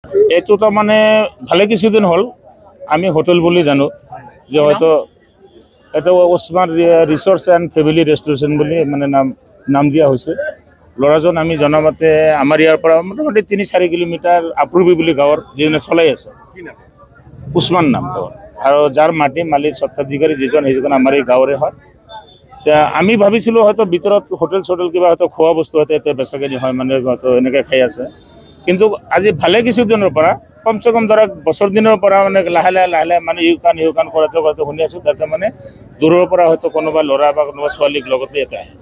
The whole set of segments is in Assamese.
এইটো তো মানে ভালে কিছুদিন হল আমি হোটেল বলে জানো যে হয়তো এটা Osman resort and family restaurant বলে মানে নাম দিয়া হয়েছে। ল'ৰাজন আমি জনামতে আমাৰ ইয়াৰ পৰা মোটামুটি ৩-৪ কিলোমিটাৰ আপুৰুবি বুলি গাঁৱৰ যিজনে চলাই আছে ওসমান নাম তেওঁৰ, আৰু যাৰ মাটি মালিক স্বত্বাধিকাৰী যিজন সেইজন আমাৰ এই গাঁৱৰে হয়। আমি ভাবিছিলোঁ হয়তো ভিতৰত হোটেল চোটেল কিবা হয়তো খোৱা বস্তু হয়তো এতিয়া বেচাকেনি হয়, মানে হয়তো এনেকৈ খাই আছে। কিন্তু আজি ভালে কিছুদিনৰ পৰা কমচে কম ধৰক বছৰ দিনৰ পৰা মানে লাহে লাহে মানে ইউকান কৰাটো শুনি আছোঁ। তাতে মানে দূৰৰ পৰা হয়তো কোনোবা ল'ৰা বা কোনোবা ছোৱালীক লগতে ইয়াতে আহে,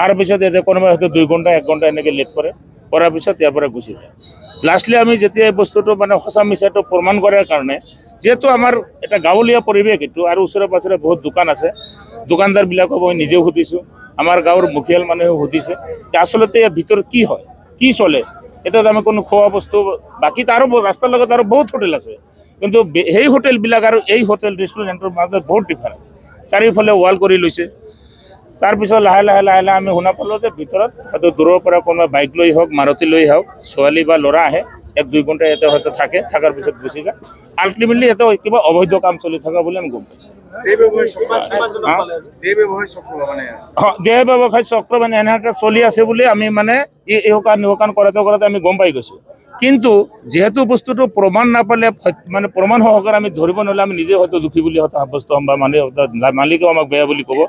আৰু পিছত ইয়াতে কোনোবাই হয়তো 2 ঘণ্টা 1 ঘণ্টা এনেকৈ লেট কৰে, কৰাৰ পিছত ইয়াৰ পৰা গুচি যায়। লাষ্টলি আমি যেতিয়া এই বস্তুটো মানে সঁচা মিছাটো প্ৰমাণ কৰাৰ কাৰণে, যেহেতু আমাৰ এটা গাঁৱলীয়া পৰিৱেশ এইটো, আৰু ওচৰে পাঁজৰে বহুত দোকান আছে, দোকানদাৰবিলাকক মই নিজেও সুধিছোঁ, আমাৰ গাঁৱৰ মুখিয়াল মানুহেও সুধিছে যে আচলতে ইয়াৰ ভিতৰত কি হয়, কি চলে। এটাত আমি কোনো খোৱা বস্তু, বাকী তাৰো ৰাস্তাৰ লগত আৰু বহুত হোটেল আছে, কিন্তু সেই হোটেলবিলাক আৰু এই হোটেল ৰেষ্টুৰেণ্টৰ মাজত বহুত ডিফাৰেঞ্চ। চাৰিওফালে ৱাল কৰি লৈছে। তাৰপিছত লাহে লাহে আমি শুনা পালোঁ যে ভিতৰত হয়তো দূৰৰ পৰা কোনোবা বাইক লৈ হওক, মাৰুতি লৈ হওক, ছোৱালী বা ল'ৰা আহে, 1-2 ঘণ্টা ইয়াতে হয়তো থাকে, থকাৰ পিছত গুচি যায়। আল্টিমেটলি ইয়াতে কিবা অবৈধ কাম চলি থকা বুলি আমি গম পাইছোঁ। দেহ ব্যৱসায় চক্ৰ মানে এনে এটা চলি আছে বুলি আমি মানে নিয়োগান কৰাতে আমি গম পাই গৈছোঁ। কিন্তু যেহেতু বস্তুটো প্ৰমাণ নাপালে, মানে প্ৰমাণ সহকাৰে আমি ধৰিব নোৱাৰিলে, আমি নিজে হয়তো দুখী বুলি হয়তো সাব্যস্ত হ'ম বা মালিকেও আমাক বেয়া বুলি ক'ব।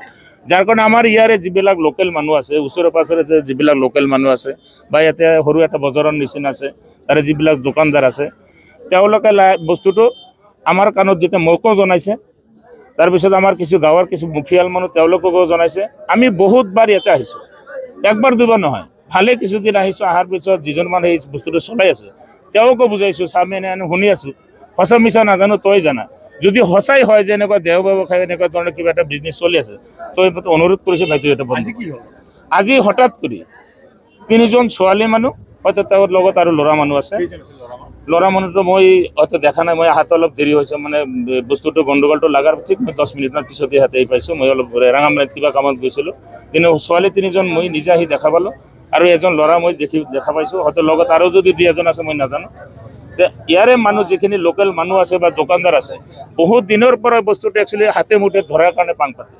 যাৰ কাৰণে আমাৰ ইয়াৰে যিবিলাক লোকেল মানুহ আছে, ওচৰে পাঁজৰে যিবিলাক লোকেল মানুহ আছে, বা ইয়াতে সৰু এটা বজাৰৰ নিচিনা আছে, তাৰে যিবিলাক দোকানদাৰ আছে, তেওঁলোকে বস্তুটো আমাৰ কাণত যেতিয়া মোকো জনাইছে, তাৰপিছত আমাৰ কিছু গাঁৱৰ কিছু মুখিয়াল মানুহ তেওঁলোককো জনাইছে। আমি বহুতবাৰ ইয়াতে আহিছোঁ, 1-2 বাৰ নহয়, ভালে কিছুদিন আহিছোঁ। অহাৰ পিছত যিজন মানুহে এই বস্তুটো চলাই আছে তেওঁকো বুজাইছোঁ, আমি এনে শুনি আছোঁ, সঁচা মিছা নাজানো, তই জানা। যদি সঁচাই হয় যে এনেকুৱা দেহ ব্যৱসায় এনেকুৱা ধৰণৰ কিবা এটা বিজনেছ চলি আছে, তই অনুৰোধ কৰিছোঁ ভাইটো এটা বন্ধ। আজি হঠাৎ কৰি 3জন ছোৱালী মানুহ, হয়তো তেওঁৰ লগত আৰু ল'ৰা মানুহ আছে। ল'ৰা মানুহটো মই হয়তো দেখা নাই, মই হাত অলপ দেৰি হৈছে, মানে বস্তুটো গণ্ডগোলটো লগাৰ ঠিক 10 মিনিটমান পিছতে হাতে পাইছোঁ। মই অলপ ৰাঙামাটিত কিবা কামত গৈছিলোঁ, কিন্তু ছোৱালী 3জন মই নিজে আহি দেখা পালোঁ, আৰু এজন ল'ৰা মই দেখা পাইছোঁ, হয়তো লগত আৰু যদি 2-এজন আছে মই নাজানো। ইয়াৰে মানুহ যিখিনি লোকেল মানুহ আছে বা দোকানদাৰ আছে, বহুত দিনৰ পৰা বস্তুটো একচুৱেলি হাতে মুঠে ধৰাৰ কাৰণে পাং পাতে।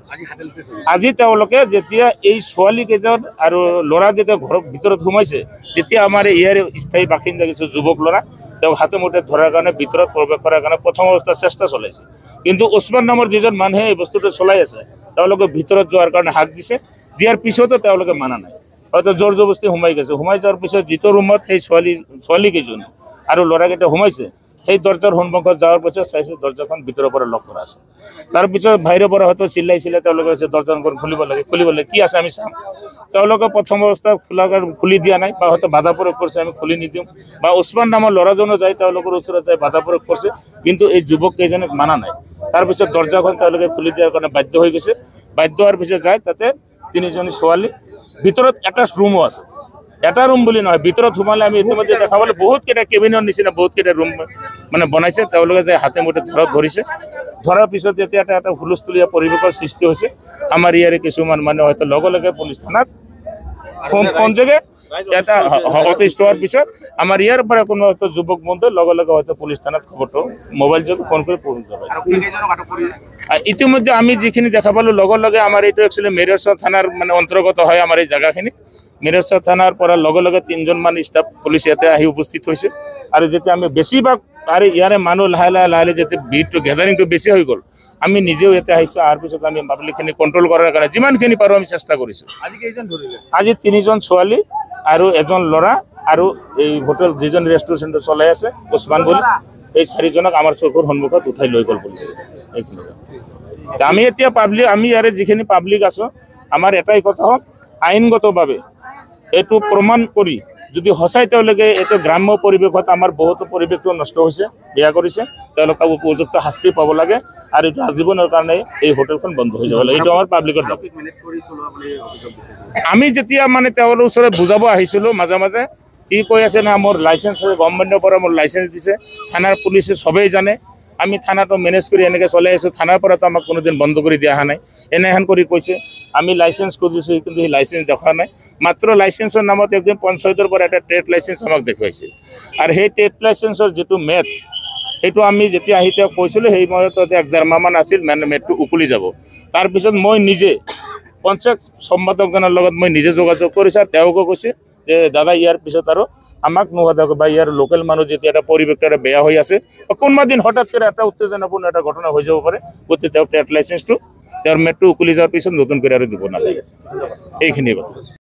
আজি তেওঁলোকে যেতিয়া এই ছোৱালী কেইজন আৰু ল'ৰা যেতিয়া ঘৰৰ ভিতৰত সোমাইছে, তেতিয়া আমাৰ ইয়াৰ স্থায়ী বাসিন্দা কিছু যুৱক ল'ৰা তেওঁক হাতে মুঠে ধৰাৰ কাৰণে ভিতৰত প্ৰৱেশ কৰাৰ কাৰণে প্ৰথম অৱস্থাত চেষ্টা চলাইছে। কিন্তু ওসমান নামৰ যিজন মানুহে এই বস্তুটো চলাই আছে, তেওঁলোকে ভিতৰত যোৱাৰ কাৰণে হাক দিছে, দিয়াৰ পিছতো তেওঁলোকে মানা নাই, হয়তো জোৰ জবস্তি সোমাই গৈছে। সোমাই যোৱাৰ পিছত যিটো ৰুমত সেই ছোৱালী কেইজনী আৰু ল'ৰাকেইটা সোমাইছে, সেই দৰ্জাৰ সন্মুখত যোৱাৰ পিছত চাইছে দৰ্জাখন ভিতৰৰ পৰা লক কৰা আছে। তাৰপিছত বাহিৰৰ পৰা হয়তো চিল্লাইছিলে, তেওঁলোকে কৈছে দৰ্জাখন খুলিব লাগে, কি আছে আমি চাম। তেওঁলোকে প্ৰথম অৱস্থাত খুলি দিয়া নাই, বা হয়তো বাধা প্ৰয়োগ কৰিছে, আমি খুলি নিদিওঁ, বা ওসমান নামৰ ল'ৰাজনো যাই তেওঁলোকৰ ওচৰত যাই বাধা প্ৰয়োগ কৰিছে, কিন্তু এই যুৱক কেইজনক মানা নাই। তাৰপিছত দৰ্জাখন তেওঁলোকে খুলি দিয়াৰ কাৰণে বাধ্য হৈ গৈছে। বাধ্য হোৱাৰ পিছত যায়, তাতে 3জনী ছোৱালী, ভিতৰত এটা ৰুমো আছে। এটা ৰুম বুলি নহয়, ভিতৰত সোমালে আমি ইতিমধ্যে দেখা পালোঁ বহুত কেইটা কেবিনৰ নিচিনা বহুত কেইটা ৰুম মানে বনাইছে। তেওঁলোকে যে হাতে মুঠে ধৰিছে, ধৰাৰ পিছত যেতিয়া এটা হুলস্থুলীয়া পৰিৱেশৰ সৃষ্টি হৈছে, আমাৰ ইয়াৰে কিছুমান মানে হয়তো লগে লগে পুলিচ থানাত ফোন যোগে এটা অতিষ্ঠ হোৱাৰ পিছত আমাৰ ইয়াৰ পৰা কোনো হয়তো যুৱক বন্ধু লগে লগে হয়তো পুলিচ থানাত খবৰটো মোবাইল যোগে ফোন কৰি ইতিমধ্যে আমি যিখিনি দেখা পালোঁ, লগে লগে আমাৰ এইটো একচুৱেলি মেৰিয়াৰচৰ থানাৰ মানে অন্তৰ্গত হয় আমাৰ এই জেগাখিনি। মেৰিয়াৰচৰ থানাৰ পৰা লগে লগে 3জনমান ষ্টাফ পুলিচ ইয়াতে আহি উপস্থিত হৈছে। আৰু যেতিয়া আমি বেছিভাগ আৰু ইয়াৰে মানুহ লাহে লাহে যেতিয়া ভিৰটো গেদাৰিংটো বেছি হৈ গ'ল, আমি নিজেও ইয়াতে আহিছোঁ। অহাৰ পিছত আমি পাব্লিকখিনি কণ্ট্ৰল কৰাৰ কাৰণে যিমানখিনি পাৰোঁ আমি চেষ্টা কৰিছোঁ। আজি 3জন ছোৱালী আৰু এজন ল'ৰা, আৰু এই হোটেল যিজন ৰেষ্টুৰেণ্ট চলাই আছে ওসমান বুলি, এই 4জনক আমাৰ চকুৰ সন্মুখত উঠাই লৈ গ'ল পুলিচে। আমি এতিয়া আমি ইয়াৰে যিখিনি পাব্লিক আছোঁ, আমাৰ এটাই কথা হ'ল আইনগতভাৱে এইটো প্ৰমাণ কৰি, যদি সঁচাই তেওঁলোকে এইটো গ্ৰাম্য পৰিৱেশত আমাৰ বহুতো পৰিৱেশটো নষ্ট হৈছে, বেয়া কৰিছে, তেওঁলোকে উপযুক্ত শাস্তি পাব লাগে, আৰু এইটো আজীৱনৰ কাৰণে এই হোটেলখন বন্ধ হৈ যাব লাগে। এইটো আমাৰ পাব্লিকৰ দাবী। আমি যেতিয়া মানে তেওঁৰ ওচৰত বুজাব আহিছিলোঁ, মাজে মাজে কি কৈ আছে না, মোৰ লাইচেঞ্চ গভৰ্ণমেণ্টৰ পৰা মোৰ লাইচেঞ্চ দিছে, থানাৰ পুলিচে সবেই জানে, আমি থানাটো মেনেজ কৰি এনেকৈ চলাই আছোঁ, থানাৰ পৰাতো আমাক কোনোদিন বন্ধ কৰি দিয়া অহা নাই, এনেহেন কৰি কৈছে। আমি লাইসেন্স খুজিছো কিন্তু সেই লাইসেন্স দেখা নাই মাত্ৰ লাইসেন্সৰ নামত একদম পঞ্চায়তৰ পৰা এটা ট্ৰেড লাইসেন্স আমাক দেখুৱাইছে আৰু সেই ট্ৰেড লাইসেন্সৰ যেটো মেথ সেইটো আমি যেতিয়া আহি তেওঁক কৈছিলোঁ সেই সময়ত 1.5 মাহমান আছিল মানে মেথটো উকলি যাব তাৰপিছত মই নিজে পঞ্চায়ত সম্পাদকজনৰ লগত মই নিজে যোগাযোগ কৰিছোঁ আৰু তেওঁকো কৈছে যে দাদা ইয়াৰ পিছত আৰু আমাক নোহাদক বা ইয়াৰ লোকেল মানুহ যেতিয়া এটা পৰিৱেশটা বেয়া হৈ আছে কোনোবা দিন হঠাৎ কৰে এটা উত্তেজনাপূৰ্ণ এটা ঘটনা হৈ যাব পাৰে গতিকে তেওঁ ট্ৰেড লাইসেন্সটো তেওঁৰ মেটটো উকলি যোৱাৰ পিছত নতুন কৰি আৰু দিব নালাগে এইখিনি কথা